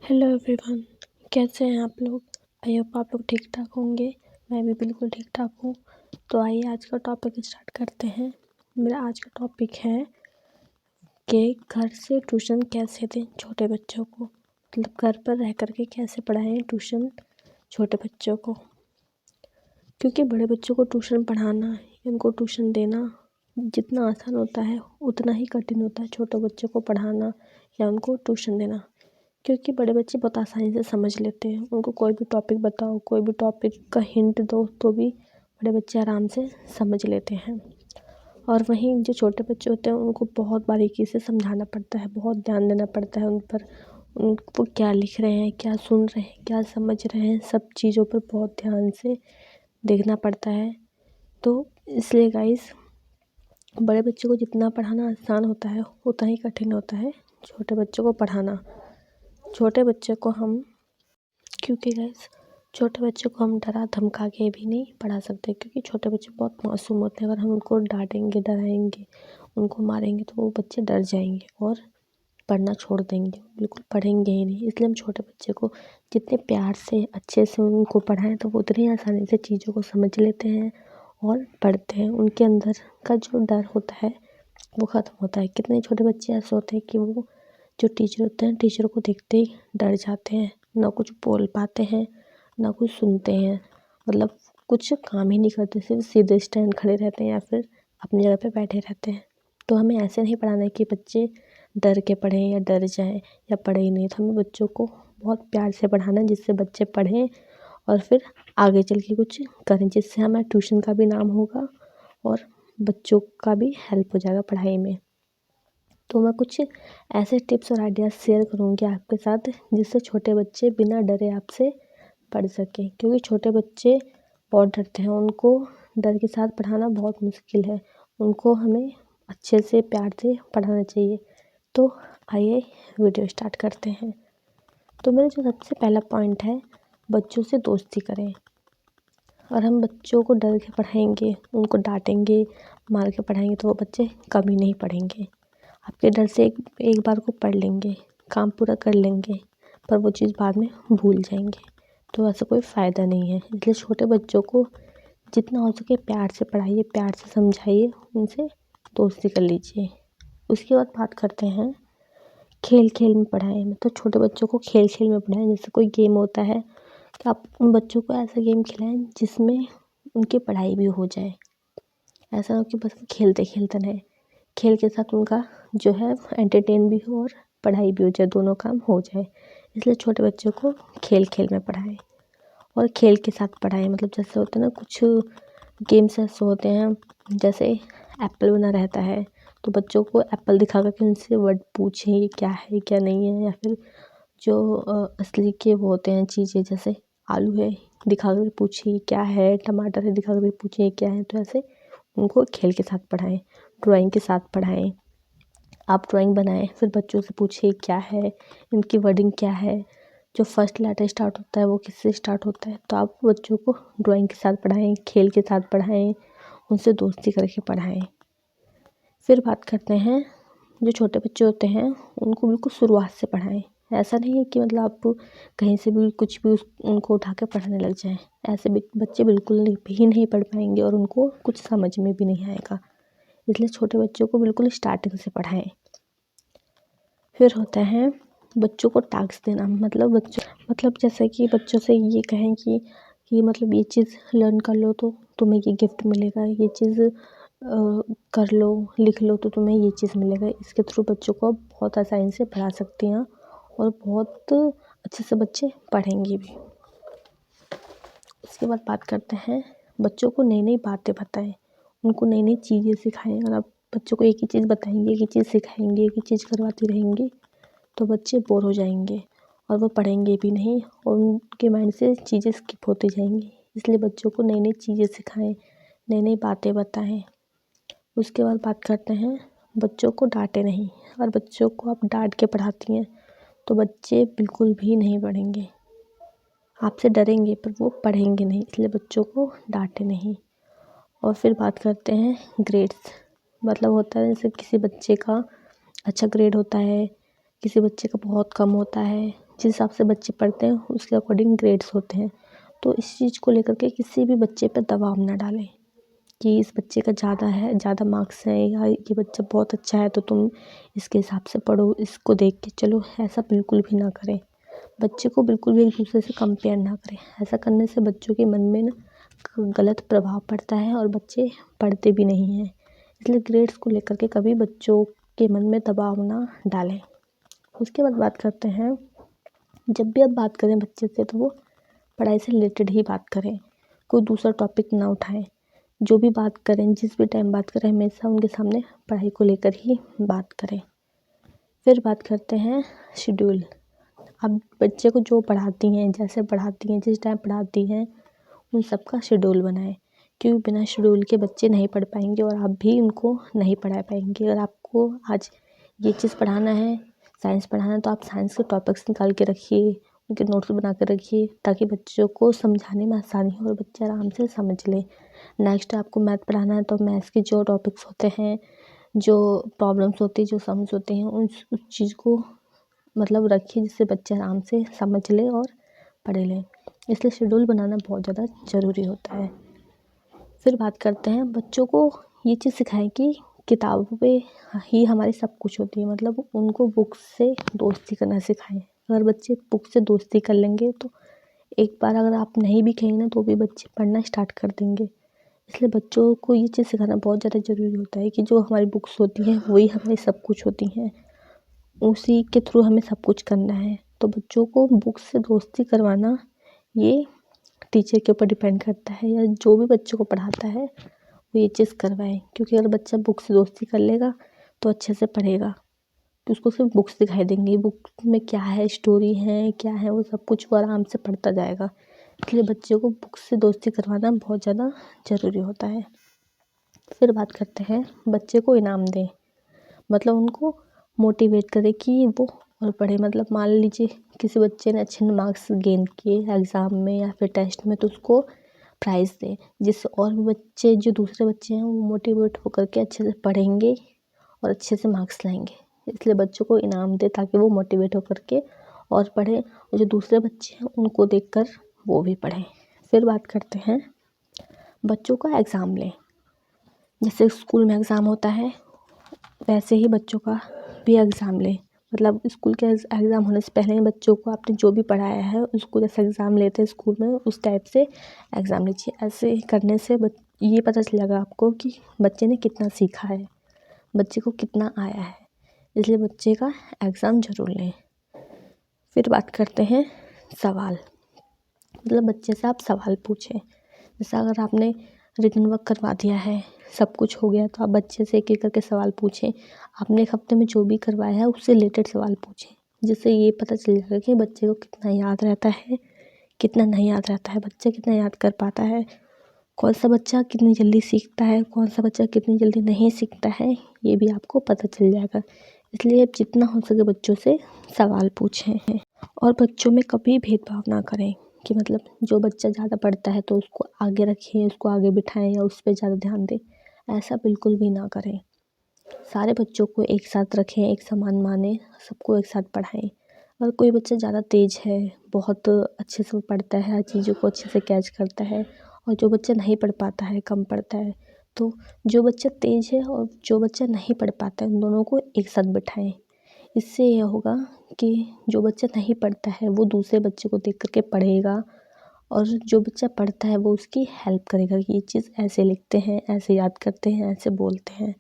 Hello everyone, कैसे हैं आप लोग। आई होप आप लोग ठीक ठाक होंगे। मैं भी बिल्कुल ठीक ठाक हूँ। तो आइए आज का टॉपिक स्टार्ट करते हैं। मेरा आज का टॉपिक है कि घर से ट्यूशन कैसे दें छोटे बच्चों को, मतलब घर पर रह कर के कैसे पढ़ाएं ट्यूशन छोटे बच्चों को। क्योंकि बड़े बच्चों को ट्यूशन पढ़ाना, उनको ट्यूशन देना जितना आसान होता है उतना ही कठिन होता है छोटे बच्चों को पढ़ाना या उनको ट्यूशन देना। क्योंकि बड़े बच्चे बहुत आसानी से समझ लेते हैं, उनको कोई भी टॉपिक बताओ, कोई भी टॉपिक का हिंट दो तो भी बड़े बच्चे आराम से समझ लेते हैं। और वहीं जो छोटे बच्चे होते हैं उनको बहुत बारीकी से समझाना पड़ता है, बहुत ध्यान देना पड़ता है उन पर, उनको क्या लिख रहे हैं, क्या सुन रहे हैं, क्या समझ रहे हैं, सब चीज़ों पर बहुत ध्यान से देखना पड़ता है। तो इसलिए गाइस, बड़े बच्चों को जितना पढ़ाना आसान होता है उतना ही कठिन होता है छोटे बच्चों को पढ़ाना। छोटे बच्चे को हम क्योंकि गाइस छोटे बच्चों को हम डरा धमका के भी नहीं पढ़ा सकते, क्योंकि छोटे बच्चे बहुत मासूम होते हैं। अगर हम उनको डांटेंगे, डराएंगे, उनको मारेंगे तो वो बच्चे डर जाएंगे और पढ़ना छोड़ देंगे, बिल्कुल पढ़ेंगे ही नहीं। इसलिए हम छोटे बच्चे को जितने प्यार से अच्छे से उनको पढ़ाएं तो वो उतनी आसानी से चीज़ों को समझ लेते हैं और पढ़ते हैं। उनके अंदर का जो डर होता है वो ख़त्म होता है। कितने छोटे बच्चे ऐसे होते हैं कि वो जो टीचर होते हैं, टीचर को देखते ही डर जाते हैं, ना कुछ बोल पाते हैं, ना कुछ सुनते हैं, मतलब कुछ काम ही नहीं करते, सिर्फ सीधे स्टैंड खड़े रहते हैं या फिर अपनी जगह पे बैठे रहते हैं। तो हमें ऐसे नहीं पढ़ाना है कि बच्चे डर के पढ़ें या डर जाएं या पढ़े ही नहीं। तो हमें बच्चों को बहुत प्यार से पढ़ाना है जिससे बच्चे पढ़ें और फिर आगे चल के कुछ करें, जिससे हमारे ट्यूशन का भी नाम होगा और बच्चों का भी हेल्प हो जाएगा पढ़ाई में। तो मैं कुछ ऐसे टिप्स और आइडियाज़ शेयर करूँगी आपके साथ जिससे छोटे बच्चे बिना डरे आपसे पढ़ सकें। क्योंकि छोटे बच्चे बहुत डरते हैं, उनको डर के साथ पढ़ाना बहुत मुश्किल है। उनको हमें अच्छे से प्यार से पढ़ाना चाहिए। तो आइए वीडियो स्टार्ट करते हैं। तो मेरा जो सबसे पहला पॉइंट है, बच्चों से दोस्ती करें। और हम बच्चों को डर के पढ़ाएंगे, उनको डांटेंगे, मार के पढ़ाएंगे तो वो बच्चे कभी नहीं पढ़ेंगे। आपके डर से एक बार को पढ़ लेंगे, काम पूरा कर लेंगे, पर वो चीज़ बाद में भूल जाएंगे। तो ऐसा कोई फ़ायदा नहीं है। इसलिए छोटे बच्चों को जितना हो सके प्यार से पढ़ाइए, प्यार से समझाइए, उनसे दोस्ती कर लीजिए। उसके बाद बात करते हैं खेल खेल में पढ़ाएं। मतलब छोटे बच्चों को खेल खेल में पढ़ाएं। जैसे कोई गेम होता है तो आप उन बच्चों को ऐसा गेम खिलाएं जिसमें उनकी पढ़ाई भी हो जाए। ऐसा हो कि बस खेलते खेलते रहें, खेल के साथ उनका जो है एंटरटेन भी हो और पढ़ाई भी हो जाए, दोनों काम हो जाए। इसलिए छोटे बच्चों को खेल खेल में पढ़ाएं और खेल के साथ पढ़ाएं। मतलब जैसे होते हैं ना, कुछ गेम्स ऐसे होते हैं जैसे एप्पल बना रहता है तो बच्चों को एप्पल दिखा कर के उनसे वर्ड पूछें ये क्या है क्या नहीं है, या फिर जो असली के वो होते हैं चीज़ें, जैसे आलू है दिखा कर पूछिए क्या है, टमाटर है दिखा कर पूछिए क्या है। तो ऐसे उनको खेल के साथ पढ़ाएं, ड्राइंग के साथ पढ़ाएं। आप ड्राइंग बनाएं, फिर बच्चों से पूछिए क्या है, इनकी वर्डिंग क्या है, जो फर्स्ट लेटर स्टार्ट होता है वो किससे स्टार्ट होता है। तो आप बच्चों को ड्राइंग के साथ पढ़ाएं, खेल के साथ पढ़ाएं, उनसे दोस्ती करके पढ़ाएं। फिर बात करते हैं, जो छोटे बच्चे होते हैं उनको बिल्कुल शुरुआत से पढ़ाएं। ऐसा नहीं है कि मतलब आप कहीं से भी कुछ भी उनको उठा के पढ़ने लग जाएं। ऐसे बच्चे बिल्कुल भी नहीं पढ़ पाएंगे और उनको कुछ समझ में भी नहीं आएगा। इसलिए छोटे बच्चों को बिल्कुल स्टार्टिंग से पढ़ाएं। फिर होता है बच्चों को टास्क देना। मतलब जैसे कि बच्चों से ये कहें कि मतलब ये चीज़ लर्न कर लो तो तुम्हें ये गिफ्ट मिलेगा, ये चीज़ कर लो, लिख लो तो तुम्हें ये चीज़ मिलेगा। इसके थ्रू बच्चों को बहुत आसानी से पढ़ा सकती हैं और बहुत अच्छे से बच्चे पढ़ेंगे भी। उसके बाद बात करते हैं, बच्चों को नई नई बातें बताएं, उनको नई नई चीज़ें सिखाएं। अगर आप बच्चों को एक ही चीज़ बताएंगे, एक ही चीज़ सिखाएंगे, एक ही चीज़ करवाते रहेंगे तो बच्चे बोर हो जाएंगे और वो पढ़ेंगे भी नहीं और उनके माइंड से चीज़ें स्किप होती जाएंगी। इसलिए बच्चों को नई नई चीज़ें सिखाएं, नई नई बातें बताएं। उसके बाद बात करते हैं, बच्चों को डांटे नहीं। और बच्चों को आप डांट के पढ़ाती हैं तो बच्चे बिल्कुल भी नहीं पढ़ेंगे, आपसे डरेंगे पर वो पढ़ेंगे नहीं। इसलिए बच्चों को डांटे नहीं। और फिर बात करते हैं ग्रेड्स। मतलब होता है जैसे किसी बच्चे का अच्छा ग्रेड होता है, किसी बच्चे का बहुत कम होता है, जिस हिसाब से बच्चे पढ़ते हैं उसके अकॉर्डिंग ग्रेड्स होते हैं। तो इस चीज़ को लेकर के किसी भी बच्चे पर दबाव ना डालें कि इस बच्चे का ज़्यादा मार्क्स है या ये बच्चा बहुत अच्छा है तो तुम इसके हिसाब से पढ़ो, इसको देख के चलो। ऐसा बिल्कुल भी ना करें। बच्चे को बिल्कुल भी एक दूसरे से कंपेयर ना करें। ऐसा करने से बच्चों के मन में ना गलत प्रभाव पड़ता है और बच्चे पढ़ते भी नहीं हैं। इसलिए ग्रेड्स को लेकर के कभी बच्चों के मन में दबाव ना डालें। उसके बाद बात करते हैं, जब भी आप बात करें बच्चे से तो वो पढ़ाई से रिलेटेड ही बात करें, कोई दूसरा टॉपिक ना उठाएं। जो भी बात करें, जिस भी टाइम बात करें, हमेशा उनके सामने पढ़ाई को लेकर ही बात करें। फिर बात करते हैं शेड्यूल। आप बच्चे को जो पढ़ाती हैं, जैसे पढ़ाती हैं, जिस टाइम पढ़ाती हैं, उन सब का शेड्यूल बनाएं, क्योंकि बिना शेड्यूल के बच्चे नहीं पढ़ पाएंगे और आप भी उनको नहीं पढ़ा पाएंगे। अगर आपको आज ये चीज़ पढ़ाना है, साइंस पढ़ाना है, तो आप साइंस के टॉपिक्स निकाल के रखिए, उनके नोट्स बना कर रखिए, ताकि बच्चों को समझाने में आसानी हो और बच्चे आराम से समझ लें। नेक्स्ट आपको मैथ पढ़ाना है तो मैथ्स के जो टॉपिक्स होते हैं, जो प्रॉब्लम्स होती हैं, जो सम्स होते हैं, उस चीज़ को मतलब रखिए जिससे बच्चे आराम से समझ लें और पढ़ लें। इसलिए शेड्यूल बनाना बहुत ज़्यादा ज़रूरी होता है। फिर बात करते हैं, बच्चों को ये चीज़ सिखाएं कि किताबें ही हमारी सब कुछ होती है। मतलब उनको बुक से दोस्ती करना सिखाएं। अगर बच्चे बुक से दोस्ती कर लेंगे तो एक बार अगर आप नहीं भी कहेंगे ना तो भी बच्चे पढ़ना स्टार्ट कर देंगे। इसलिए बच्चों को ये चीज़ सिखाना बहुत ज़्यादा ज़रूरी होता है कि जो हमारी बुक्स होती हैं वही हमारी सब कुछ होती हैं, उसी के थ्रू हमें सब कुछ करना है। तो बच्चों को बुक से दोस्ती करवाना ये टीचर के ऊपर डिपेंड करता है, या जो भी बच्चों को पढ़ाता है वो ये चीज़ करवाएं। क्योंकि अगर बच्चा बुक से दोस्ती कर लेगा तो अच्छे से पढ़ेगा, तो उसको सिर्फ बुक्स दिखाई देंगी, बुक में क्या है, स्टोरी है, क्या है, वो सब कुछ वो आराम से पढ़ता जाएगा। इसलिए बच्चों को बुक से दोस्ती करवाना बहुत ज़्यादा ज़रूरी होता है। फिर बात करते हैं, बच्चे को इनाम दें। मतलब उनको मोटिवेट करें कि वो और पढ़े। मतलब मान लीजिए किसी बच्चे ने अच्छे मार्क्स गेन किए एग्ज़ाम में या फिर टेस्ट में, तो उसको प्राइज़ दें, जिससे और भी बच्चे, जो दूसरे बच्चे हैं, वो मोटिवेट होकर के अच्छे से पढ़ेंगे और अच्छे से मार्क्स लाएंगे। इसलिए बच्चों को इनाम दें ताकि वो मोटिवेट होकर के और पढ़ें, और जो दूसरे बच्चे हैं उनको देखकर वो भी पढ़ें। फिर बात करते हैं, बच्चों का एग्ज़ाम लें। जैसे स्कूल में एग्ज़ाम होता है वैसे ही बच्चों का भी एग्ज़ाम लें। मतलब स्कूल के एग्ज़ाम होने से पहले ही बच्चों को आपने जो भी पढ़ाया है उसको जैसे एग्ज़ाम लेते हैं स्कूल में, उस टाइप से एग्ज़ाम लीजिए। ऐसे करने से ये पता चलेगा आपको कि बच्चे ने कितना सीखा है, बच्चे को कितना आया है। इसलिए बच्चे का एग्ज़ाम ज़रूर लें। फिर बात करते हैं सवाल। मतलब बच्चे से आप सवाल पूछें। जैसा अगर आपने रिटन वर्क करवा दिया है, सब कुछ हो गया, तो आप बच्चे से एक एक करके सवाल पूछें। आपने एक हफ्ते में जो भी करवाया है उससे रिलेटेड सवाल पूछें, जिससे ये पता चल जाएगा कि बच्चे को कितना याद रहता है, कितना नहीं याद रहता है, बच्चा कितना याद कर पाता है, कौन सा बच्चा कितनी जल्दी सीखता है, कौन सा बच्चा कितनी जल्दी नहीं सीखता है, ये भी आपको पता चल जाएगा। इसलिए आप जितना हो सके बच्चों से सवाल पूछें। और बच्चों में कभी भेदभाव ना करें कि मतलब जो बच्चा ज़्यादा पढ़ता है तो उसको आगे रखें, उसको आगे बिठाएं या उस पर ज़्यादा ध्यान दें। ऐसा बिल्कुल भी ना करें। सारे बच्चों को एक साथ रखें, एक समान माने, सबको एक साथ पढ़ाएं। अगर कोई बच्चा ज़्यादा तेज़ है, बहुत अच्छे से पढ़ता है, हर चीज़ों को अच्छे से कैच करता है, और जो बच्चा नहीं पढ़ पाता है, कम पढ़ता है, तो जो बच्चा तेज़ है और जो बच्चा नहीं पढ़ पाता है, उन दोनों को एक साथ बिठाएं। इससे ये होगा कि जो बच्चा नहीं पढ़ता है वो दूसरे बच्चे को देख कर के पढ़ेगा, और जो बच्चा पढ़ता है वो उसकी हेल्प करेगा कि ये चीज़ ऐसे लिखते हैं, ऐसे याद करते हैं, ऐसे बोलते हैं।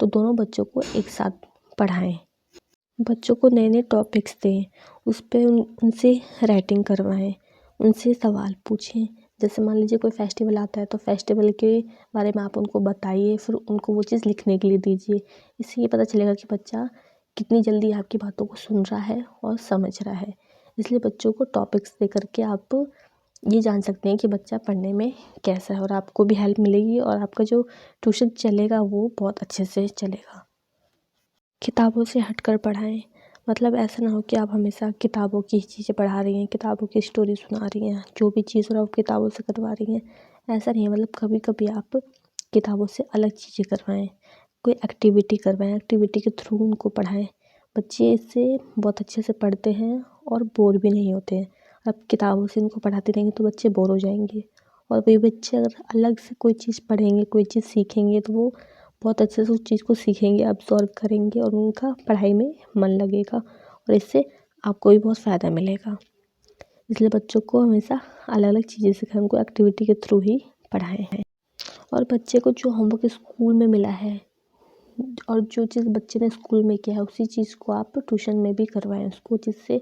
तो दोनों बच्चों को एक साथ पढ़ाएं। बच्चों को नए नए टॉपिक्स दें, उस पर उनसे राइटिंग करवाएं, उनसे सवाल पूछें। जैसे मान लीजिए कोई फेस्टिवल आता है तो फेस्टिवल के बारे में आप उनको बताइए, फिर उनको वो चीज़ लिखने के लिए दीजिए। इससे ये पता चलेगा कि बच्चा कितनी जल्दी आपकी बातों को सुन रहा है और समझ रहा है। इसलिए बच्चों को टॉपिक्स दे करके आप ये जान सकते हैं कि बच्चा पढ़ने में कैसा है, और आपको भी हेल्प मिलेगी और आपका जो ट्यूशन चलेगा वो बहुत अच्छे से चलेगा। किताबों से हटकर पढ़ाएं। मतलब ऐसा ना हो कि आप हमेशा किताबों की ही चीज़ें पढ़ा रही हैं, किताबों की स्टोरी सुना रही हैं, जो भी चीज़ हो रहा है वो किताबों से करवा रही हैं। ऐसा नहीं है। मतलब कभी कभी आप किताबों से अलग चीज़ें करवाएं, कोई एक्टिविटी करवाएं, एक्टिविटी के थ्रू उनको पढ़ाएं। बच्चे इससे बहुत अच्छे से पढ़ते हैं और बोर भी नहीं होते हैं। अब किताबों से इनको पढ़ाते रहेंगे तो बच्चे बोर हो जाएंगे, और वही बच्चे अगर अलग से कोई चीज़ पढ़ेंगे, कोई चीज़ सीखेंगे, तो वो बहुत अच्छे से उस चीज़ को सीखेंगे, अब्सॉर्ब करेंगे और उनका पढ़ाई में मन लगेगा, और इससे आपको भी बहुत फ़ायदा मिलेगा। इसलिए बच्चों को हमेशा अलग अलग चीज़ें सिखाएं, उनको एक्टिविटी के थ्रू ही पढ़ाएं हैं। और बच्चे को जो होमवर्क स्कूल में मिला है और जो चीज़ बच्चे ने स्कूल में किया है उसी चीज़ को आप ट्यूशन में भी करवाएं उसको, जिससे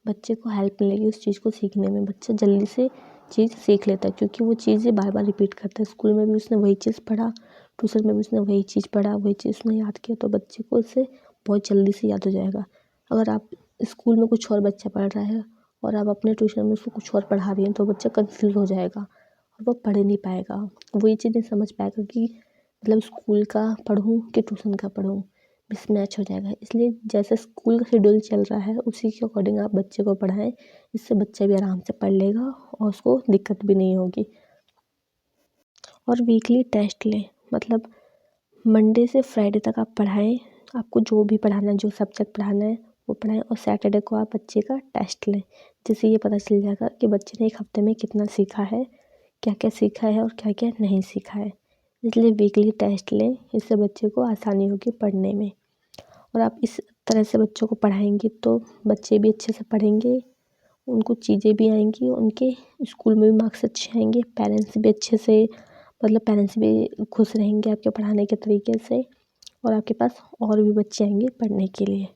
बच्चे को हेल्प मिलेगी उस चीज़ को सीखने में। बच्चा जल्दी से चीज़ सीख लेता है, क्योंकि वो चीज़ें बार बार रिपीट करता है। स्कूल में भी उसने वही चीज़ पढ़ा, ट्यूशन में भी उसने वही चीज़ पढ़ा, वही चीज़ उसने याद किया, तो बच्चे को इससे बहुत जल्दी से याद हो जाएगा। अगर आप स्कूल में कुछ और बच्चा पढ़ रहा है और आप अपने ट्यूशन में उसको कुछ और पढ़ा रही हैं, तो बच्चा कन्फ्यूज़ हो जाएगा और वो पढ़ नहीं पाएगा। वो ये चीज़ नहीं समझ पाएगा कि मतलब स्कूल का पढ़ूँ कि ट्यूशन का पढ़ूँ, मिसमैच हो जाएगा। इसलिए जैसे स्कूल का शेड्यूल चल रहा है उसी के अकॉर्डिंग आप बच्चे को पढ़ाएं, इससे बच्चा भी आराम से पढ़ लेगा और उसको दिक्कत भी नहीं होगी। और वीकली टेस्ट लें, मतलब मंडे से फ्राइडे तक आप पढ़ाएं, आपको जो भी पढ़ाना है, जो सब्जेक्ट पढ़ाना है वो पढ़ाएं, और सैटरडे को आप बच्चे का टेस्ट लें, जिससे ये पता चल जाएगा कि बच्चे ने एक हफ्ते में कितना सीखा है, क्या क्या सीखा है और क्या क्या नहीं सीखा है। इसलिए वीकली टेस्ट लें, इससे बच्चे को आसानी होगी पढ़ने में। और आप इस तरह से बच्चों को पढ़ाएंगे तो बच्चे भी अच्छे से पढ़ेंगे, उनको चीज़ें भी आएंगी, उनके स्कूल में भी मार्क्स अच्छे आएंगे, पेरेंट्स भी अच्छे से मतलब पेरेंट्स भी खुश रहेंगे आपके पढ़ाने के तरीके से, और आपके पास और भी बच्चे आएंगे पढ़ने के लिए।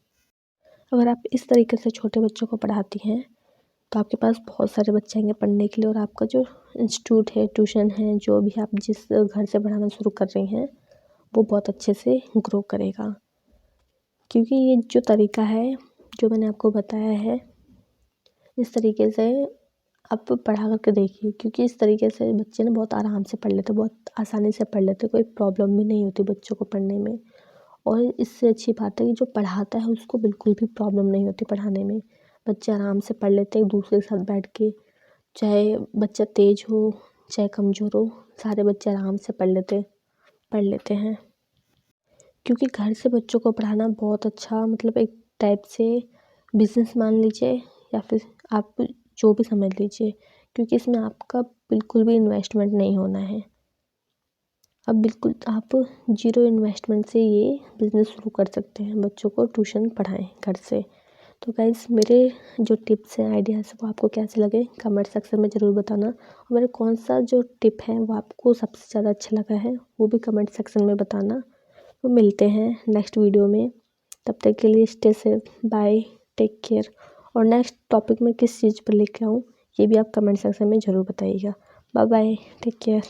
अगर आप इस तरीके से छोटे बच्चों को पढ़ाती हैं तो आपके पास बहुत सारे बच्चे आएंगे पढ़ने के लिए, और आपका जो इंस्टीट्यूट है, ट्यूशन है, जो भी आप जिस घर से पढ़ाना शुरू कर रही हैं वो बहुत अच्छे से ग्रो करेगा। क्योंकि ये जो तरीका है जो मैंने आपको बताया है, इस तरीके से आप पढ़ा करके देखिए, क्योंकि इस तरीके से बच्चे ना बहुत आराम से पढ़ लेते, बहुत आसानी से पढ़ लेते, कोई प्रॉब्लम भी नहीं होती बच्चों को पढ़ने में। और इससे अच्छी बात है कि जो पढ़ाता है उसको बिल्कुल भी प्रॉब्लम नहीं होती पढ़ाने में। बच्चे आराम से पढ़ लेते हैं एक दूसरे के साथ बैठ के, चाहे बच्चा तेज हो चाहे कमज़ोर हो, सारे बच्चे आराम से पढ़ लेते हैं। क्योंकि घर से बच्चों को पढ़ाना बहुत अच्छा, मतलब एक टाइप से बिजनेस मान लीजिए, या फिर आप जो भी समझ लीजिए, क्योंकि इसमें आपका बिल्कुल भी इन्वेस्टमेंट नहीं होना है। अब बिल्कुल आप जीरो इन्वेस्टमेंट से ये बिज़नेस शुरू कर सकते हैं, बच्चों को ट्यूशन पढ़ाएं घर से। तो गाइस, मेरे जो टिप्स हैं, आइडियाज़ हैं, वो आपको कैसे लगे कमेंट सेक्शन में ज़रूर बताना, और मेरा कौन सा जो टिप है वो आपको सबसे ज़्यादा अच्छा लगा है वो भी कमेंट सेक्शन में बताना। तो मिलते हैं नेक्स्ट वीडियो में, तब तक के लिए stay safe, bye, take care. और नेक्स्ट टॉपिक में किस चीज़ पर लेके आऊँ ये भी आप कमेंट सेक्शन में ज़रूर बताइएगा। Bye bye, take care.